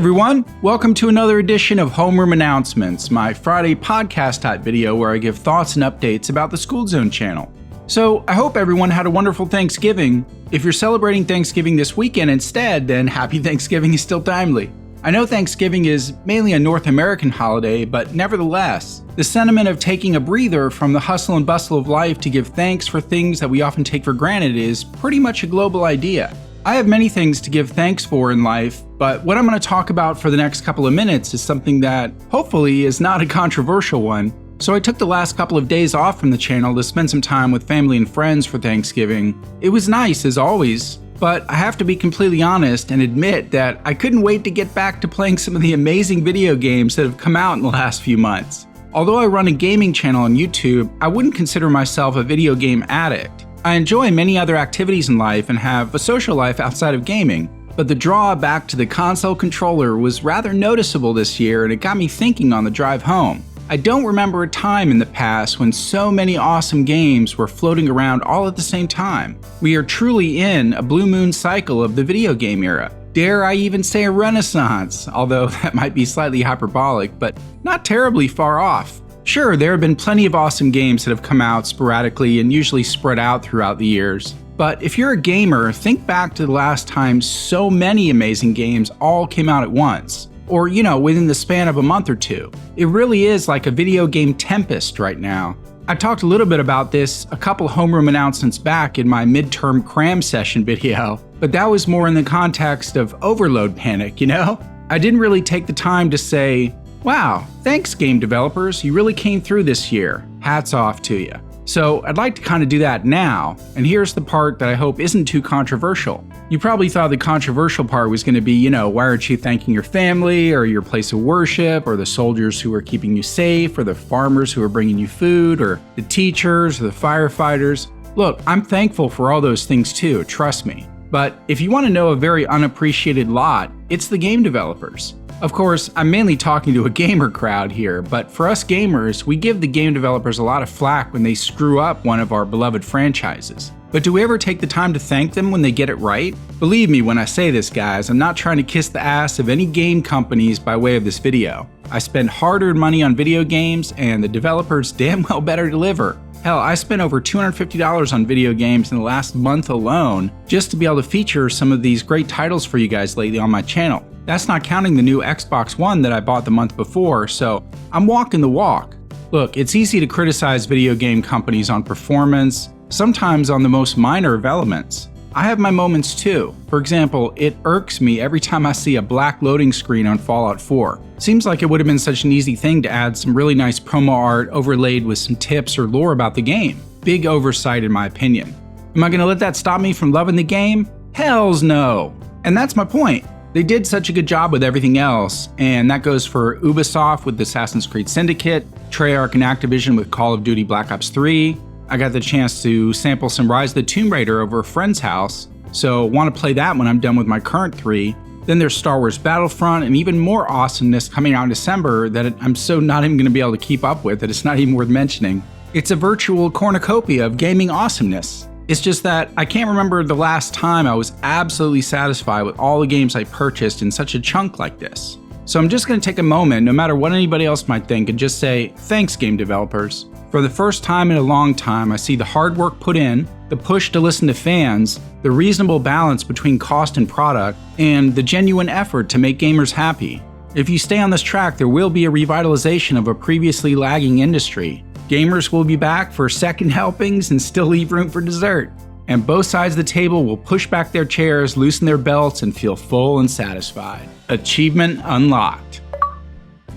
everyone, welcome to another edition of Homeroom Announcements, my Friday podcast type video where I give thoughts and updates about the Skooled Zone channel. So I hope everyone had a wonderful Thanksgiving. If you're celebrating Thanksgiving this weekend instead, then happy Thanksgiving is still timely. I know Thanksgiving is mainly a North American holiday, but nevertheless, the sentiment of taking a breather from the hustle and bustle of life to give thanks for things that we often take for granted is pretty much a global idea. I have many things to give thanks for in life, but what I'm going to talk about for the next couple of minutes is something that hopefully is not a controversial one. So I took the last couple of days off from the channel to spend some time with family and friends for Thanksgiving. It was nice as always, but I have to be completely honest and admit that I couldn't wait to get back to playing some of the amazing video games that have come out in the last few months. Although I run a gaming channel on YouTube, I wouldn't consider myself a video game addict. I enjoy many other activities in life and have a social life outside of gaming, but the draw back to the console controller was rather noticeable this year, and it got me thinking on the drive home. I don't remember a time in the past when so many awesome games were floating around all at the same time. We are truly in a blue moon cycle of the video game era. Dare I even say a renaissance, although that might be slightly hyperbolic, but not terribly far off. Sure, there have been plenty of awesome games that have come out sporadically and usually spread out throughout the years. But if you're a gamer, think back to the last time so many amazing games all came out at once. Or, within the span of a month or two. It really is like a video game tempest right now. I talked a little bit about this a couple homeroom announcements back in my midterm cram session video, but that was more in the context of overload panic, I didn't really take the time to say, wow, thanks game developers, you really came through this year. Hats off to you. So I'd like to kind of do that now, and here's the part that I hope isn't too controversial. You probably thought the controversial part was going to be, why aren't you thanking your family, or your place of worship, or the soldiers who are keeping you safe, or the farmers who are bringing you food, or the teachers, or the firefighters. Look, I'm thankful for all those things too, trust me. But if you want to know a very unappreciated lot, it's the game developers. Of course, I'm mainly talking to a gamer crowd here, but for us gamers, we give the game developers a lot of flack when they screw up one of our beloved franchises. But do we ever take the time to thank them when they get it right? Believe me when I say this, guys, I'm not trying to kiss the ass of any game companies by way of this video. I spend hard-earned money on video games, and the developers damn well better deliver. Hell, I spent over $250 on video games in the last month alone just to be able to feature some of these great titles for you guys lately on my channel. That's not counting the new Xbox One that I bought the month before, so I'm walking the walk. Look, it's easy to criticize video game companies on performance, sometimes on the most minor of elements. I have my moments too. For example, it irks me every time I see a black loading screen on Fallout 4. Seems like it would have been such an easy thing to add some really nice promo art overlaid with some tips or lore about the game. Big oversight in my opinion. Am I gonna let that stop me from loving the game? Hells no! And that's my point. They did such a good job with everything else, and that goes for Ubisoft with Assassin's Creed Syndicate, Treyarch and Activision with Call of Duty Black Ops 3. I got the chance to sample some Rise of the Tomb Raider over a friend's house, so want to play that when I'm done with my current 3. Then there's Star Wars Battlefront and even more awesomeness coming out in December that I'm so not even going to be able to keep up with that it's not even worth mentioning. It's a virtual cornucopia of gaming awesomeness. It's just that I can't remember the last time I was absolutely satisfied with all the games I purchased in such a chunk like this. So I'm just going to take a moment, no matter what anybody else might think, and just say, thanks game developers. For the first time in a long time, I see the hard work put in, the push to listen to fans, the reasonable balance between cost and product, and the genuine effort to make gamers happy. If you stay on this track, there will be a revitalization of a previously lagging industry. Gamers will be back for second helpings and still leave room for dessert. And both sides of the table will push back their chairs, loosen their belts, and feel full and satisfied. Achievement unlocked.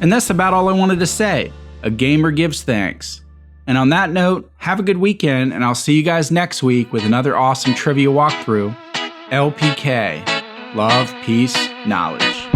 And that's about all I wanted to say. A gamer gives thanks. And on that note, have a good weekend, and I'll see you guys next week with another awesome trivia walkthrough. LPK. Love, peace, knowledge.